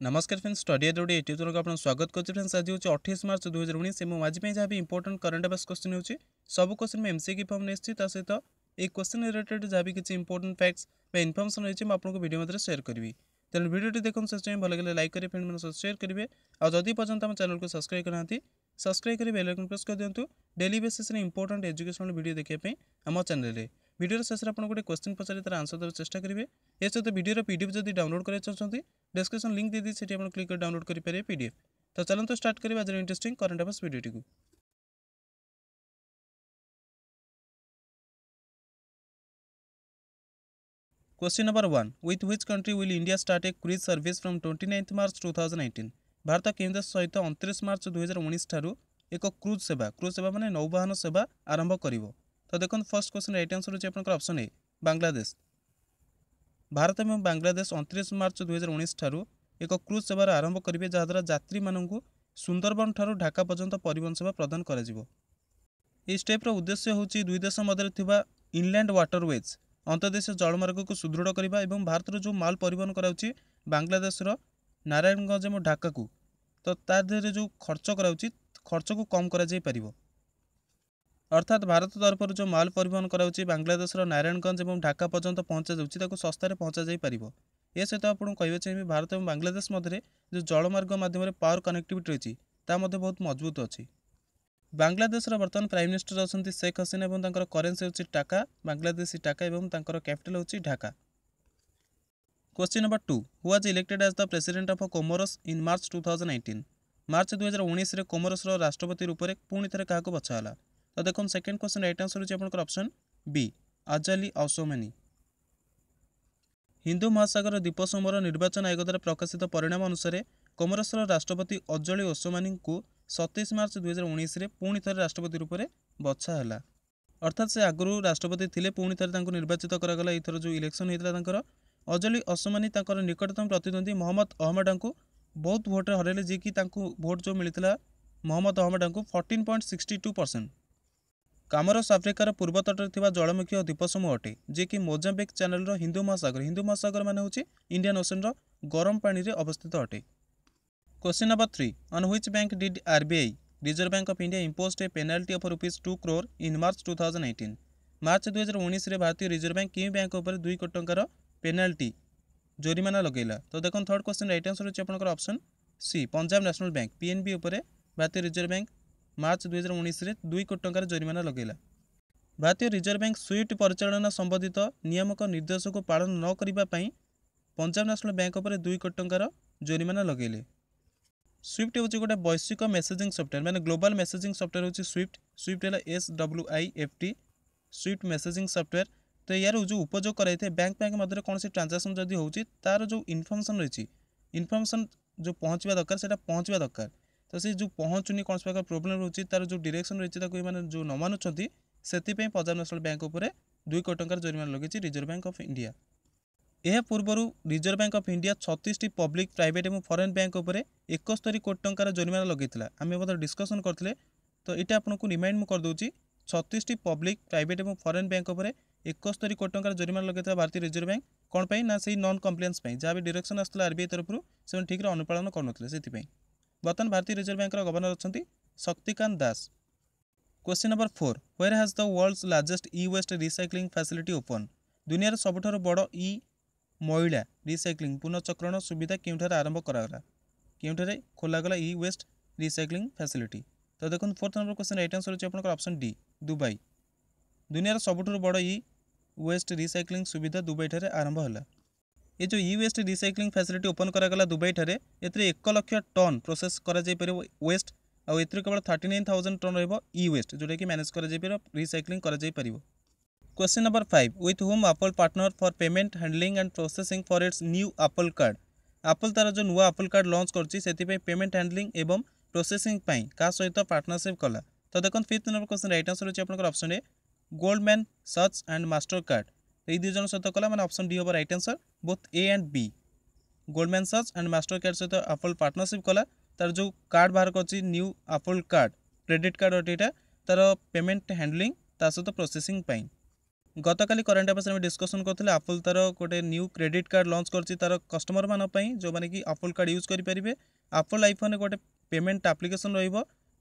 नमस्कार friends, study ad YouTube channel को आपन स्वागत करछि। फ्रेंड्स आज होछि 28 मार्च 2019 एवं आज पे जहाँ भी इंपोर्टेंट करंट अफेयर्स क्वेश्चन होछि सब क्वेश्चन में एमसीक्यू फॉर्म नेछि। ता सहित ए क्वेश्चन रिलेटेड जहाँ भी किछि इंपोर्टेंट फैक्ट्स बा इन्फॉर्मेशन रहिछि म आपनको वीडियो मध्य शेयर करबी। तेन वीडियोटी देखन से चाहिए भल लगे लाइक करें, फ्रेंड मन सह शेयर करेंगे और जदि पर्यंत हम चैनल को सब्सक्राइब करनांती सब्सक्राइब कर बेल आइकन प्रेस कर दियंतु। डेली बेसिस रे इंपोर्टेंट एजुकेशनल वीडियो देखिए पे हम चैनल रे वीडियो शेष में गोटे क्वेश्चन पचारे तार आंसर देवार चेष्टा करेंगे। ए सहित वीडियो पीडीएफ जदि डाउनलोड करना चाहते डिस्क्रिप्शन लिंक दे दी से क्लिक कर डाउनलोड करेंगे पीडीएफ। तो चलते स्टार्ट करें आज इंटरेस्टिंग करंट अफेयर्स वीडियो को। Question number 1, with which country will India start A cruise service from 29 मार्च 2018। भारत केउं देश सहित 29 मार्च 2019 ठारू एक क्रूज सेवा माने नौवाहन सेवा आरंभ करिवो। तो देखो फर्स्ट क्वेश्चन राइट आंसर होछि आपनकर ऑप्शन ए बांग्लादेश। भारत एवं बांग्लादेश 29 मार्च 2019 ठारू एक क्रूज सेवार आरंभ करेंगे जहाद्वारा यात्री मानू सुंदरबन ठारू ढाका पर्यंत परिवहन सेवा प्रदान कर स्टेप्र उद्देश्य हूँ दुई देश मध्य इनलैंड वाटरवेज अंतर्देशीय जलमार्ग को सुदृढ़ करने और भारत जो माल परिवहन कराउछि बांग्लादेश नारायणगंज और ढाका को तो तादेह जो खर्च कराउछि खर्च को कम करा जाय परिबो। अर्थात भारत तरफ जो माल परिवहन कराउछि बांग्लादेश नारायणगंज और ढाका पर्यंत पहुँचा जाऊँगी सस्तार पहुँचा जाय परिबो। ए सहित आपको कहना चाहिए भारत और बांग्लादेश मध्य जो जलमार्ग माध्यम पावर कनेक्टिविटी रही है बहुत मजबूत अच्छी। बांग्लादेश बर्तमान प्राइम मिनिस्टर अच्छा शेख हसीना और करेन्सी होची टाका बांग्लादेशी टाका और कैपिटल होची Dhaka. Question number 2, who was elected as the president of Comoros in March 2018। March 2019 रे कोमोरोस राष्ट्रपति रूप में पुणी थे क्या बछाला। तो देखो सेकेंड क्वेश्चन राइट आंसर होची आपनकर option B Azali Assoumani. Hindu महासागर द्वीप समूहर निर्वाचन आयोग द्वारा प्रकाशित परिणाम अनुसार कोमोरोस राष्ट्रपति अजली ओसोमानी को 27 मार्च 2019 रे पुणी थे राष्ट्रपति रूप में बछाला। अर्थात से आगु राष्ट्रपति थे पुणी थे निर्वाचित करागला। एथर जो इलेक्शन होता अजली ओसोमानी निकटतम प्रतिद्वंदी मोहम्मद अहमद को बहुत भोट हरैले जी कि भोट जो मिलता मोहम्मद अहमद को 14.62%। कामोरोस आफ्रिकार पूर्व तट में जलमुखी द्वीप समूह अटे जी कि मोजाम्बिक चैनल हिंदू महासागर मान हूँ इंडियन ओशन गरम पानी रे अवस्थित अटे। Question number 3, on which bank did RBI reserve bank of India imposed A penalty of ₹2 crore in March 2018। March 2019 रे भारतीय रिजर्व बैंक केउं बैंक उपर 2 कोटी टंकार पेनाल्टी जोरिमाना लगेला। तो देखो थर्ड क्वेश्चन राइट आंसर होछि आपनकर option C Punjab national bank PNB उपर भारतीय रिजर्व बैंक मार्च 2019 रे 2 कोटी टंकार जोरिमाना लगेला। भारतीय रिजर्व बैंक स्विफ्ट परिचालना संबंधित नियामक निर्देश को पालन न करने पंजाब नेशनल बैंक उपर 2 कोटी टंकार जोरिमाना लगेले। स्विफ्ट हूँ गोटे वैश्विक मेसेजिंग सॉफ्टवेयर माने ग्लोबल मेसेजिंग सॉफ्टवेयर हूँ स्विफ्ट है SWIFT स्विफ्ट मेसेजिंग सॉफ्टवेयर। तो यार जो उपयोग कराई बैंक मध्य कौन ट्रांजाक्शन जदि होची तार जो इनफर्मेशन रही इनफर्मेशन जो पहुँचवा दरकार से पहुँचवा दरकार। तो सी जो पहुँचुनी कौन प्रकार प्रोब्लेम रोचे तार जो डायरेक्शन रही मैंने जो न मानुंट से पंजाब नेशनल बैंक उपर 2 कोटी टंकार जोरिमाना लगी रिजर्व बैंक ऑफ इंडिया। यह पूर्व reserve bank of India 36 public private और फॉरेन बैंक उपर 71 कोटी टंकार जोरिमाना लगेगा। आम मतलब डिस्कसन करते तो ये आपको रिमाइंड मुझे करदे 36 पब्लिक प्राइवेट और फॉरेन बैंक उपर 71 कोटी टंकार जोरिमाना लगेगा भारतीय रिजर्व बैंक कौन पाई ना से नॉन कम्प्लायंस जहाँ भी डायरेक्शन आसला आरबीआई तरफ से ठीक अनुपालन करुनते। बर्तमान भारतीय रिजर्व बैंक गवर्नर अच्छा Shaktikanta Das. Question number 4, where has the world's largest e waste recycling facility open. दुनिया सबुठार बड़ ई मैला रिसाइक्लिंग पुनर्चक्रण सुविधा केउठार आरंभ करागला केउठारे खोलागला ई वेस्ट रिसाइक्लिंग फैसिलिटी। तो देखो fourth number question right answer होछि आपनकर ऑप्शन डी दुबई। दुनिया सबुठार बड़ ई वेस्ट रिसाइक्लिंग सुविधा दुबई ठारे आरंभ होला। ये जो e waste recycling facility open करागला दुबई ठारे एथरे 1 लाख टन प्रोसेस करा जाय परिबो वेस्ट और एथरे केवल 39,000 टन रहबो ई वेस्ट जोटा कि मैनेज करा जाय परिबो रिसाइक्लिंग करा जाय परिबो। Question number 5, with whom Apple partner for payment handling and processing for its new Apple card. Apple तार जो नुआ एप्पल कार्ड लॉन्च करछि सेति पे पेमेंट हैंडलिंग एवं प्रोसेसिंग पाई का सहित पार्टनरशिप कला। तो देखो fifth number question right answer होछि आपनकर option A Goldman Sachs and master card. ये दुई जन सहित कला माने ऑप्शन डी होबो right answer both A and B. Goldman Sachs and master card सहित एप्पल पार्टनरशिप कला तार जो कार्ड बाहर करछि new Apple card credit card अटे तार पेमेंट हैंडलिंग ता सहित प्रोसेसिंग पाई। गतकाली करेन्ट अफेयर्स में डिस्कसन करते आप्पल तार गोटे न्यू क्रेडिट कार्ड लॉन्च कर तार कस्टमर मानी जो मैंने कि आप्पल कार्ड यूज करेंगे आप्पल आईफोन गोटे पेमेंट आप्लिकेसन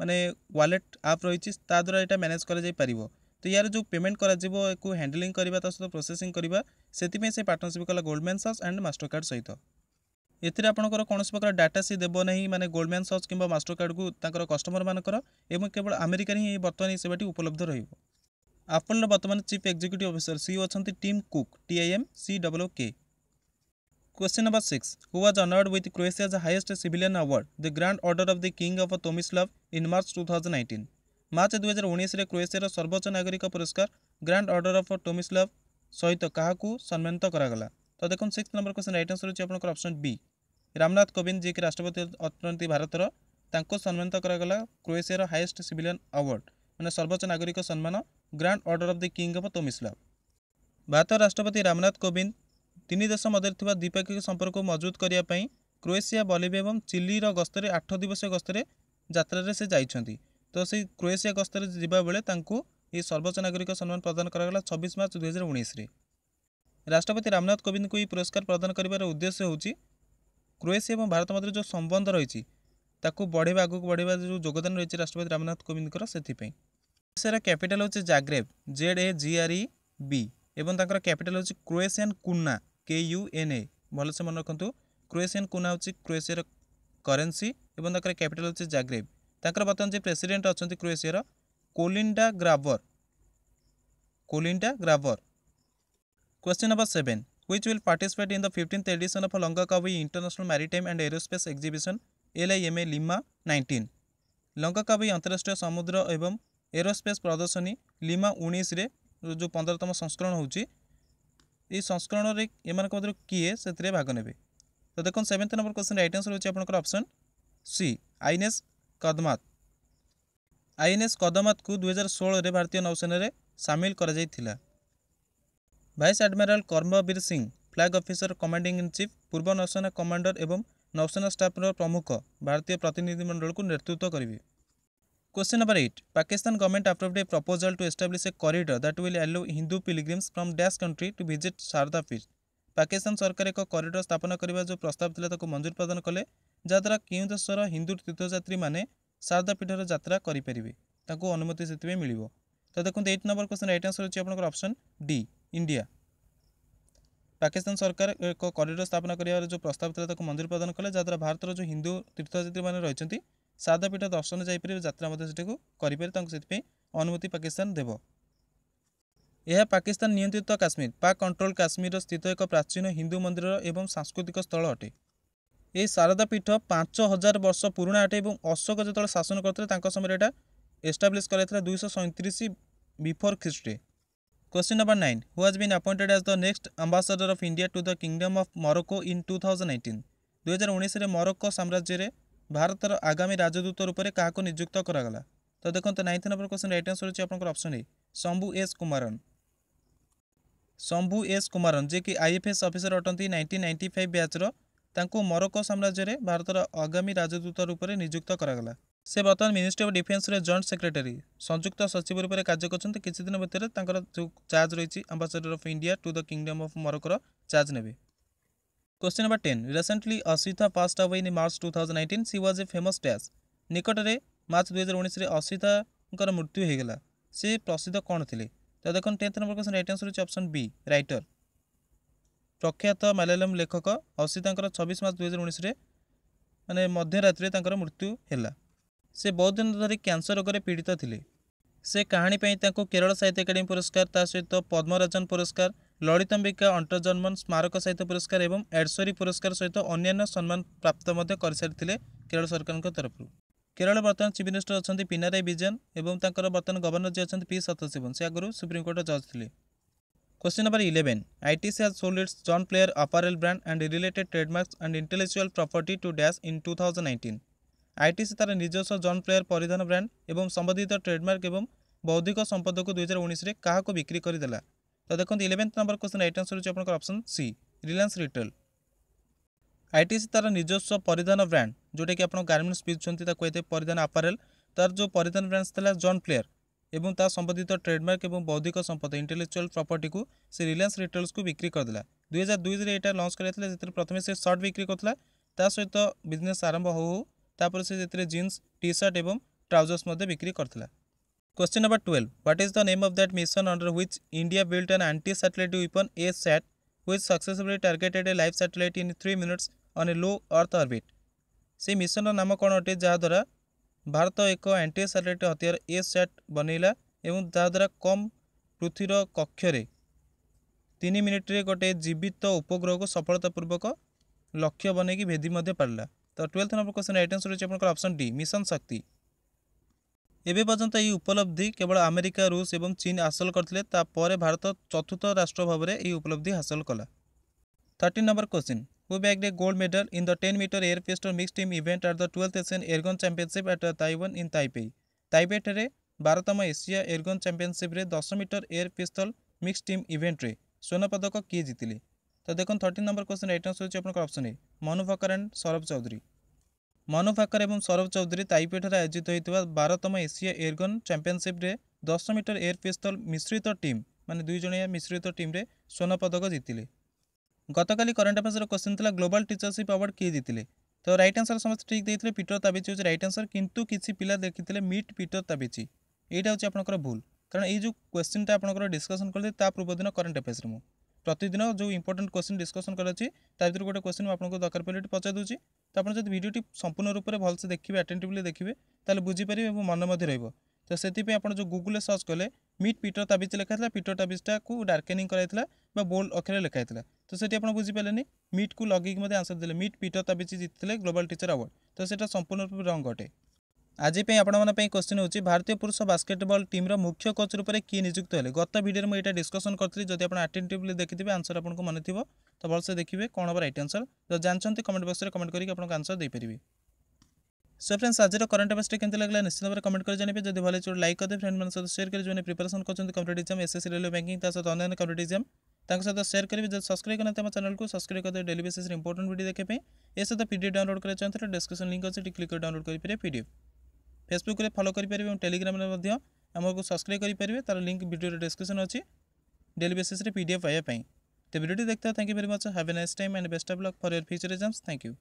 माने वालेट आप रही द्वारा यहाँ मैनेज कर तो यार जो पेमेंट को हैंडलिंग करवा सहित प्रोसेसिंग करवा से पार्टनरशिप कला गोल्डमैन सच एंड मास्टरकार्ड सहित एथिरे आपनकर कौन प्रकार डाटा सी देव नहीं माने गोल्डमैन सच कि मास्टरकार्ड को तांकर कस्टमर मानकर एवं केवल अमेरिका ही बर्तमान सेवाटी उपलब्ध रहिबो। आप्पल बर्तमान चीफ एग्जीक्यूटिव ऑफिसर सीईओ अछंती Tim Cook TIMCOOK। Question number 6 who was honoured with Croatia's highest civilian award the grand order of the king of Tomislav in March 2019। March 2019 रे क्रोएशियार सर्वोच्च नागरिक पुरस्कार ग्रैंड ऑर्डर ऑफ टोमिस्लाव सहित काहाकू सम्मानित करागला। तो देखो 6 number question right answer होची आपनकर ऑप्शन बी रामनाथ कोविंद जी के राष्ट्रपति अटंती भारतर तांको सम्मानित करागला क्रोएशियार हाईएस्ट सिविलियन अवार्ड माने सर्वोच्च नागरिक सम्मान grand order of the king of Tomislav. Bharat राष्ट्रपति रामनाथ कोविंद तीन देश मध्य द्विपाक्षिक संपर्क को मजबूत करने क्रोएशिया बोलिविया और चिली गस्तर 8 दिवसीय गस्तर यात्रा से जाइछंती। तो से क्रोएशिया गस्तर जिबा बेले तांको ये सर्वोच्च नागरिक सम्मान प्रदान करागला 26 मार्च 2019 रे। राष्ट्रपति रामनाथ कोविंद को यह पुरस्कार प्रदान करिवार उद्देश्य होची क्रोएशिया और भारत मध्य जो संबंध रही ताकू बढ़ेवा आगू बढ़ेवा जो योगदान रही राष्ट्रपति रामनाथ कोविंद से क्रोएशियार कैपिटल होची जाग्रेब ZAGREB एवं तांकर कैपिटल होची क्रोएशियन कुना KUNA भल से मन रखु। क्रोएशियन कुना होची क्रोएशियार करेन्सी एवं तांकर कैपिटल होची जाग्रेब। तांकर बर्तमान जे प्रेसिडेंट अछंती क्रोएशियार Kolinda Grabar. Question number 7 which will participate in the 15th edition of Langkawi International Maritime and Aerospace Exhibition LIMA Lima 19। लंकाकावी अंतरराष्ट्रीय समुद्र एवं एरोस्पेस प्रदर्शनी लिमा 19 रे जो 15तम संस्करण होची ये संस्करण रे एमानक मध्य किए से भाग नेबे। तो देखो 7th number question right answer होची आपनकर ऑप्शन सी INS कदमात को 2016 रे भारतीय नौसेना रे शामिल करा जायथिला। Vice admiral Karmbir Singh flag officer commanding in chief पूर्व नौसेना कमांडर एवं नौसेना स्टाफ प्रमुख भारतीय प्रतिनिधिमंडल को नेतृत्व करेंगे। Question number 8 Pakistan government approved a proposal to establish a corridor that will allow Hindu pilgrims from dash country to visit Sharada Peeth. Pakistan सरकार एक कॉरिडोर स्थापन करने जो प्रस्ताव थिला ताको मंजूर प्रदान कले जहाँद्वारा केउं देशर हिंदू तीर्थयात्री माने शारदा पीठर यात्रा करेंगे ताको अनुमति से मिलिबो। तो देखो 8 नंबर क्वेश्चन राइट आंसर होची आपनकर ऑप्शन डी इंडिया। पाकिस्तान सरकार एक कॉरिडोर स्थापना कर जो प्रस्ताव था ताको मंजूर प्रदान कले जहाँद्वारा भारतर जो हिंदू तीर्थयात्री मैंने रही शारदा पीठ दर्शन जापर यात्रा करें अनुमति पाकिस्तान देव। यह पाकिस्तान नियंत्रित काश्मीर पाक कंट्रोल काश्मीर स्थित एक प्राचीन हिंदू मंदिर एवं सांस्कृतिक स्थल अटे। यह शारदा पीठ 5000 वर्ष पुराणा अटे और अशोक जो शासन करते समय यहाँ एस्टाब्लीश कराइथिला 237 before Christ. Question number 9 who has been appointed as the next ambassador of India to the kingdom of Morocco in 2019। 2019 रे मोरक्को साम्राज्य रे भारतर आगामी राजदूत रूप में क्या नियुक्त करागला। तो देखो 9th number question right answer होची आपनकर option A Shambhu S Kumaran जे कि IFS ऑफिसर अटंती 1995 बैचर तांको मोरक्को साम्राज्य रे भारतर आगामी राजदूत रूप में नियुक्त करागला। से बर्तमान मिनिस्ट्री ऑफ डिफेन्स रे जॉइंट सेक्रेटरी संयुक्त सचिव रूप में कार्य करछन्ते किछि दिन भितर तांकर जो चार्ज रही ambassador of India to the kingdom of Morocco charge नेबे। क्वेश्चन नंबर 10 रिसेंटली असिता passed away in March 2019 she was a famous dash. निकट रे मार्च 2019 रे असिता मृत्यु हो गला से प्रसिद्ध कौन थे। तो देखो 10th number question right answer होची ऑप्शन बी राइटर। प्रख्यात मलयालम लेखक असिता 26 मार्च 2019 रे माने मध्यरात्रि तांकर मृत्यु हैला। से बहुत दिन धरी कैंसर रोग में पीड़ित थे। से कहानी केरल साहित्य एकेडमी पुरस्कार ता सहित पद्मराजन पुरस्कार ललितांबिका अंटरजन्मन स्मारक साहित्य पुरस्कार एवं एडसरी पुरस्कार सहित अन्य सम्मान प्राप्त कर सारी केरल सरकार तरफ। केरल बर्तमान चीफ मिनिस्टर अच्छा पिनाराई विजयन एवं बर्तमान गवर्नर जी अच्छा पी सत्यशिवन से आगुरी सुप्रीमकोर्ट जज थे। Question number 11 ITC has sold its John Player apparel brand and related trademarks and intellectual property to Dash in 2019। ITC तार निजस्व जॉन प्लेयर परिधान ब्रांड एवं संबंधित ट्रेडमार्क एवं बौद्धिक संपद को 2019 रे कहा को बिक्री करदेला। तो देखो 11th number question right answer होची आपनकर option C Reliance Retail. ITC तार निजस्व परिधान ब्रांड जोटा कि आप गार्मेंट्स पिछुंती परिधान अपारेल तार जो परिधान ब्रांड्स था जॉन प्लेयर एवं ता संबंधित ट्रेडमार्क एवं बौद्धिक संपदा इंटेलेक्चुअल प्रॉपर्टी को से रिलायंस रिटेल्स को बिक्री करदेला 2002 रे एटा लॉन्च कराइଥିଲା जेतरे प्रथमे से शर्ट बिक्री करथला ता सहित बिजनेस आरंभ हो तापर से जेतरे जीन्स टी शर्ट एवं ट्राउजर्स मध्ये बिक्री करथला। Question number 12 what is the name of that mission under which India built an anti satellite weapon ASAT which successfully targeted a live satellite in 3 minutes on a low earth orbit. से mission नाम कौन अटे जहाँ द्वारा भारत एक anti satellite हथियार ASAT बनैला एवं जहाँद्वारा कम पृथ्वीर कक्षरे 3 मिनिट्रे गोटे जीवित उपग्रह को सफलतापूर्वक लक्ष्य बनैकी भेदी पारा। तो 12th number question right answer होची आपनकर ऑप्शन डी मिशन शक्ति। एबे पर्यंत यह उपलब्धि केवल अमेरिका रूस एवं चीन हासिल करथिले तापर भारत चतुर्थ राष्ट्र भाव में यह उपलब्धि हासिल कला। 13 number question who bagged a gold medal in the 10 metre air pistol mix team event at the 12th Asian airgun championship at Taiwan in Taipei. Taipei ठारे 12तम एशिया एयरगन चैंपियनशिप रे 10 metre air pistol mix team event रे स्वर्ण पदक किए जीतिले। तो देखो 13 number question right answer होची आपनकर option A Manu Bhaker and Saurabh Chaudhary. Manu Bhaker एवं सौरभ चौधरी ताइपे ठारे आयोजित होता 12तम एशिया एयरगन चैंपियनशिप रे 10 मीटर एयर पिस्टल मिश्रित टीम माने 2 जणिया मिश्रित टीम रे स्वर्ण पदक जीतिले। गतकाली करंट अफेयर्स क्वेश्चन था ग्लोबल टीचरशिप अवार्ड किए जीतिले। तो राइट आंसर समस्त ठीक देते पीटर ताबिची होची राइट आंसर किंतु किसी पिला देखिथिले मीट पीटर ताबिची एटा होची आपनकर भूल कारण ये जो क्वेश्चन टा आपनकर डिस्कशन करले ता पूर्व दिन करंट अफेयर्स रे प्रतिदिन जो इंपोर्टेंट क्वेश्चन डिस्कशन कराची ता भीतर गोटे क्वेश्चन आपको दरकार पड़े पचार दूसरी तो आप भिडियो संपूर्ण रूप से भलसे देखिए अटेंटिवली देखिए ताले बुझीपारे और मन मध्य रहिबो। तो से आप जो गूगल सर्च कले मीट पीटर ताबिज लिखाई पीटर ताबिजटा को डार्केनिंग कराइला बोल्ड अक्षर लिखाई तो से आप बुझीपारे मीट को लगे आंसर देले मीट पीटर ताबिज जीतते ग्लोबल टीचर अवार्ड तो से संपूर्ण रूप रंग अटे। आज क्वेश्चन होची भारतीय पुरुष बास्केटबॉल टीम मुख्य कोच रूप में किए नियुक्त है। गत वीडियो में यहाँ डिस्कसन करी जब आप अटेंटिवली देखिए आंसर आपको मन थी तो भलसे देखिए कौन हम राइट आंसर जो जानते कमेंट बॉक्स में कमेंट करके आपको आंसर देपारे। सो फ्रेंड्स आज करंट अफेयर्स केमती लगला निश्चित भाव में कमेंट कर जानते जब भले लाइक करदे फ्रेंड मान सहित शेयर करें जो प्रिपरेशन कर competitive exam SSC railway banking सहित अन्य कम्पिटेटिव एग्जाम सहित शेयर करेंगे जब सब्सक्राइब करना चैनल को सब्सक्राइब करदे डेली बेसिस इंपोर्टेंट वीडियो देखिए ए सहित पीडीएफ डाउनलोड करना चाहते हैं डिस्क्रिप्शन लिंक अच्छे क्लिक कर डाउनलोड करेंगे पीडीएफ फेसबुक रे फॉलो करेंगे और टेलीग्राम में आमको सब्सक्राइब करेंगे तार लिंक वीडियो डिस्क्रिप्शन अच्छी डेली बेसिस पीडीएफ पाइबा। तो वीडियो देखते thank you very much have a nice time and best of luck for your future exams. Thank you.